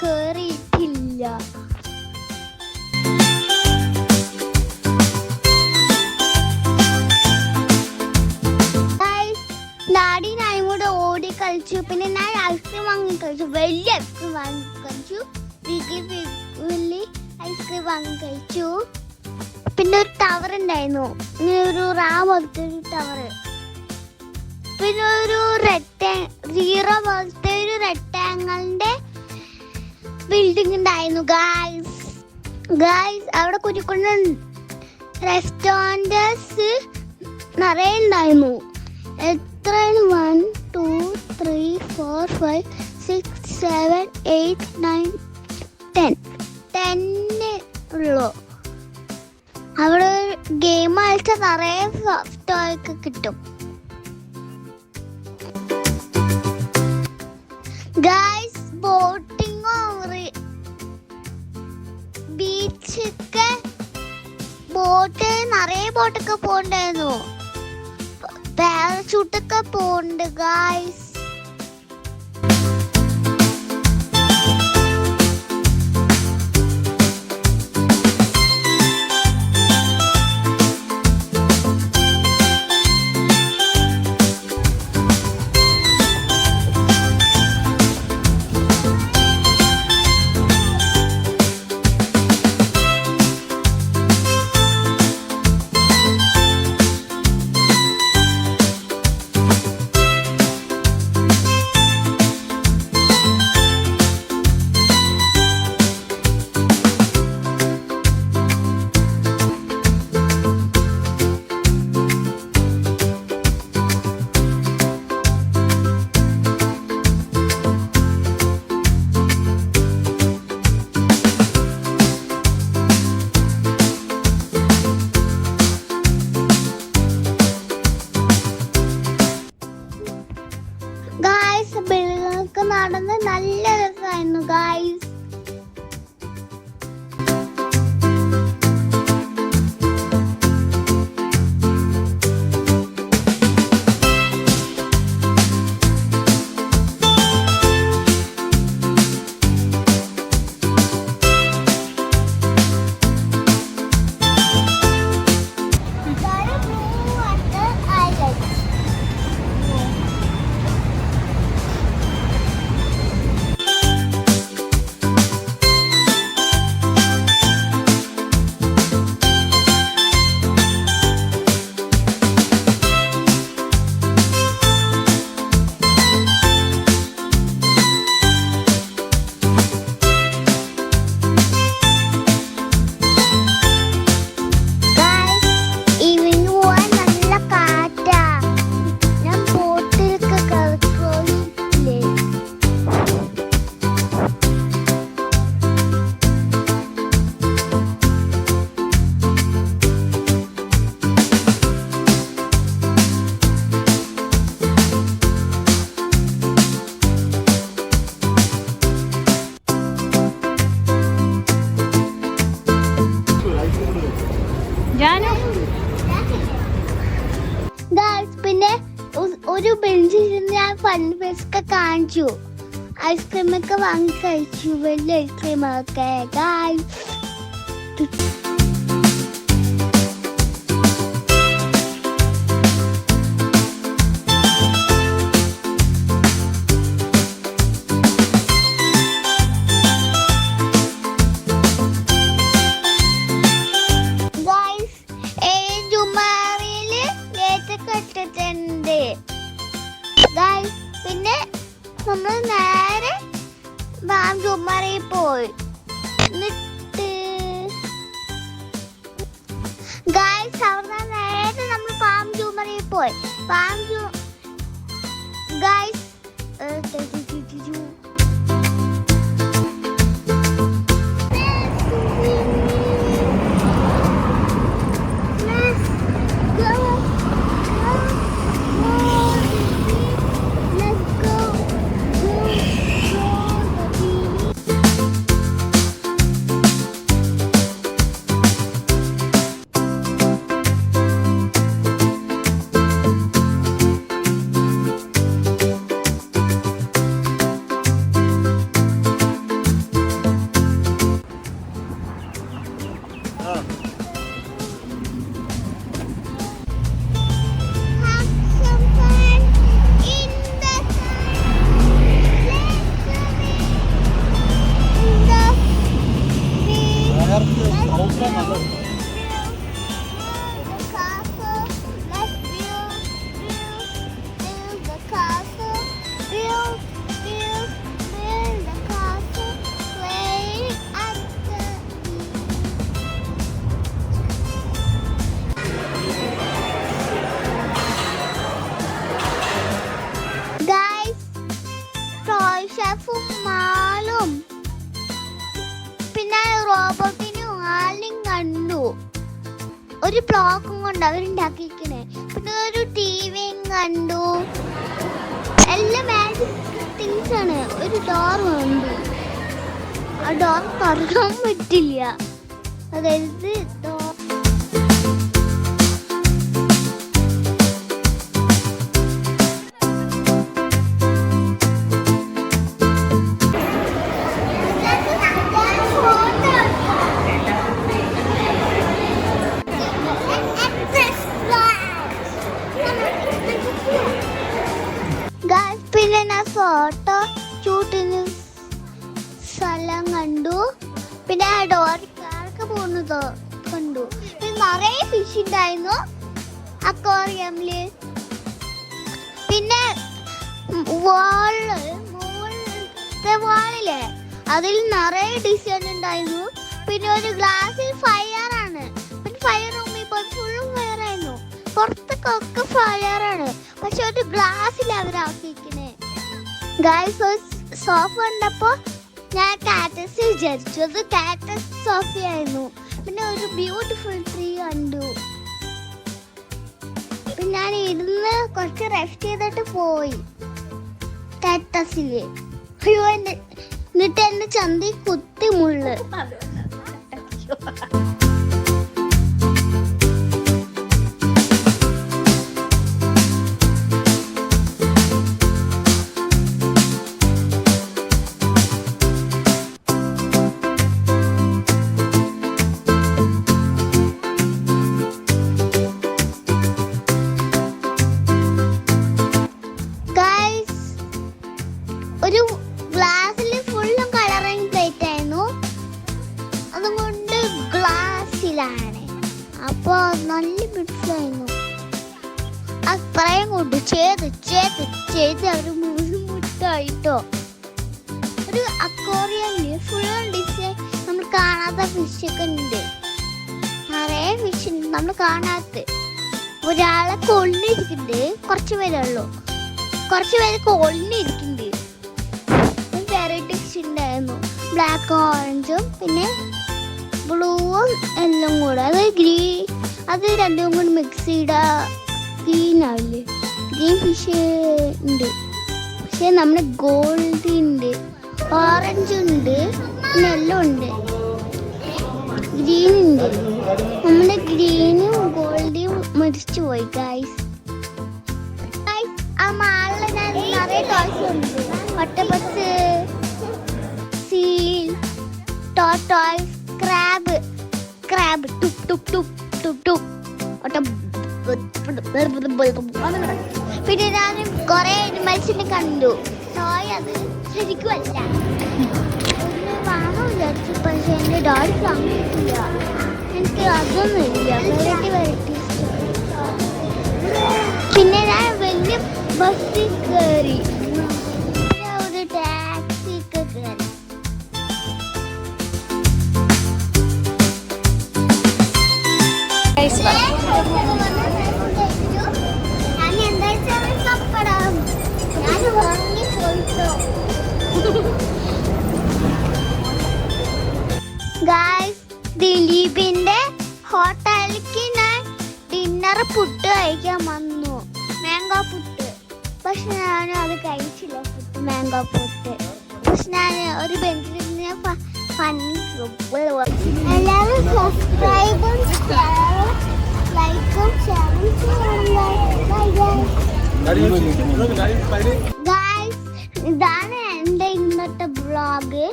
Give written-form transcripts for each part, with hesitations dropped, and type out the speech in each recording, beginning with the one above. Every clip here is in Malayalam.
കേറിയിട്ടില്ല. ഡാഡി ഞാൻ കൂടെ ഓടി കളിച്ചു. പിന്നെ ഞാൻ ഐസ്ക്രീം വാങ്ങി കഴിച്ചു. വലിയ ഐസ്ക്രീം വാങ്ങി കഴിച്ചു. വലിയ ഐസ്ക്രീം വാങ്ങി കഴിച്ചു. പിന്നെ ഒരു ടവർ ഉണ്ടായിരുന്നു, ഒരു പോലത്തെ ഒരു ടവർ. പിന്നെ ഒരു സീറോ പോലത്തെ ഒരു റെക്ടാങ്കിളിന്റെ ബിൽഡിംഗ് ഉണ്ടായിരുന്നു. ഗായ്സ് അവിടെ കുഞ്ഞു റെസ്റ്റോറൻറ്റ്സ് നിറയെ ഉണ്ടായിരുന്നു. എത്ര 1 2 3 4 5 6 7 8 9 10 ഉള്ളു. അവിടെ ഗെയിം കളിച്ചാൽ നിറയെ ടോയൊക്കെ കിട്ടും. ഗായ്സ് ബോട്ടിങ്ങോ ബീച്ചൊക്കെ നിറയെ ബോട്ടൊക്കെ പോണ്ടായിരുന്നു. പാരഷൂട്ടൊക്കെ പോണ്ട് ഗായ്സ്. ബിൽഡിങ്ങൊക്കെ നടന്ന് നല്ല രസമായിരുന്നു ഗായ്സ്. പിന്നെ ഒരു ബെഞ്ചിൽ ഞാൻ ഫൺ ഫെസ്റ്റ് കാണിച്ചു. ഐസ്ക്രീമൊക്കെ വാങ്ങി കഴിച്ചു. വലിയ ഐസ്ക്രീമൊക്കെ ഗായ്സ്. പിന്നെ നമ്മൾ നേരെ ജുമറയിൽ പോയി. എന്നിട്ട് ഗായ്സ് അവിടെ നേരെ നമ്മൾ ജുമറയിൽ പോയി. ഗായ്സ് ജിറാഫും മാളും പിന്നെ റോബോട്ടിനും ആളിനും കണ്ടു. ഒരു ബ്ലോക്കും കൊണ്ട് അവരുണ്ടാക്കിയിരിക്കണേ. പിന്നെ ഒരു ടിവിയും കണ്ടു. എല്ലാം മാജിക് തിങ്സ് ആണ്. ഒരു ഡോർ കണ്ടു. ആ ഡോർ തുറക്കാൻ പറ്റില്ല. അതായത് പിന്നെ ഞാൻ ഫോട്ടോ ഷൂട്ടിന് സ്ഥലം കണ്ടു. പിന്നെ ആ ഡോറിക്കാർക്ക് പോകുന്നത് കണ്ടു. പിന്നെ നിറയെ ഫിഷ് ഉണ്ടായിരുന്നു അക്വാറിയമില്. പിന്നെ വാളിലെ അതിൽ നിറയെ ഡിസൈൻ ഉണ്ടായിരുന്നു. പിന്നെ ഒരു ഗ്ലാസ്സിൽ ഫയറാണ്. പിന്നെ ഫയർ റൂമിൽ പോയി ഫുള്ളും ഫയറായിരുന്നു. പുറത്തൊക്കെ ഫയറാണ്. പക്ഷെ ഒരു ഗ്ലാസ്സിൽ അവരാക്കിയിരിക്കണേ. ഗൈസ് സോഫ കണ്ടപ്പോ ഞാൻ കാറ്റസ് വിചാരിച്ചു. അത് കാറ്റസ് സോഫയായിരുന്നു. പിന്നെ ഒരു ബ്യൂട്ടിഫുൾ ട്രീ കണ്ടു. പിന്നെ ഞാൻ ഇരുന്ന് കുറച്ച് റെസ്റ്റ് ചെയ്തിട്ട് പോയി കാറ്റസില്. അയ്യോ എന്നിട്ട് എന്റെ ചന്തി കുത്തി മുള്ള്. ഒരു ഗ്ലാസ്സിൽ ഫുള്ളും കളറിങ് പ്ലേറ്റ് ആയിരുന്നു. അതുകൊണ്ട് ഗ്ലാസ്സിലാണ്. അപ്പോൾ നല്ല ബിഡ്സായിരുന്നു. അത്രയും കൊണ്ട് ചെയ്ത് അവർ മുട്ടായിട്ടോ. ഒരു അക്വാറിയമില് ഫുള്ളും ഡിസൈൻ നമ്മൾ കാണാത്ത ഫിഷൊക്കെ ഉണ്ട്. നിറയെ ഫിഷ് ഉണ്ട് നമ്മൾ കാണാത്ത. ഒരാളെ കൊള്ളിരിക്കുന്നുണ്ട്. കുറച്ച് പേരേ ഉള്ളൂ. കുറച്ച് പേര് കൊള്ളിരിക്കുന്നുണ്ട്. വെറൈറ്റി ഫിഷ് ഉണ്ടായിരുന്നു. ബ്ലാക്ക് ഓറഞ്ചും പിന്നെ ബ്ലൂവും എല്ലാം കൂടെ. അത് രണ്ടും കൂടി മിക്സ് ചെയ്ത ഗ്രീൻ ആവില്ലേ. ഗ്രീൻ ഫിഷ് ഉണ്ട്. പക്ഷെ നമ്മുടെ ഗോൾഡ് ഉണ്ട്, ഓറഞ്ച് ഉണ്ട്, പിന്നെ എല്ലാം ഉണ്ട്. ഗ്രീൻ ഉണ്ട്. നമ്മുടെ ഗ്രീനും ഗോൾഡും മരിച്ചു പോയി ഗൈസ്. ആ മാളിൽ ഞാൻ നിറയെ ടോയ്സ് ഉണ്ട്. ഒട്ടപ്പസ്, സീൽ, ടോർട്ടോയ്സ്, ക്രാബ് ടുപ് ടുപ് ടുപ് ടുപ് ടുപ്. പിന്നെ ഞാൻ കുറെ അനിമൽസിനെ കണ്ടു. ടോയ് അത് ശരിക്കും അല്ല. വാങ്ങാൻ വിചാരിച്ചു. പക്ഷെ എൻ്റെ ഡോൾ വാങ്ങിയിട്ടില്ല. എനിക്ക് അതൊന്നും ഇല്ല. വെറൈറ്റി പിന്നെ ഞാൻ വലിയ ബസ്സിൽ കയറി. ഒരു ടാക്സി ഒക്കെ കയറി. ഗായ്സ്, ദിലീപിന്റെ ഹോട്ടലിലേക്ക് ഞാൻ ഡിന്നർ പുട്ട് കഴിക്കാൻ വന്നു. മാംഗോ പുട്ട്. പക്ഷെ ഞാൻ അത് കഴിച്ചില്ല. മാംഗോ പുട്ട്. പക്ഷെ ഞാൻ ഒരു ബെഞ്ചിൽ എല്ലാവരും സബ്സ്ക്രൈബും ലൈക്കും ഷെയറും ഗായ്സ്. ഇതാണ് എൻ്റെ ഇന്നത്തെ വ്ളോഗ്.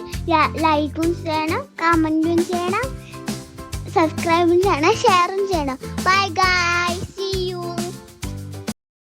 ലൈക്കും ചെയ്യണം, കമന്റും ചെയ്യണം, സബ്സ്ക്രൈബും ചെയ്യണം, ഷെയറും ചെയ്യണം. Bye guys.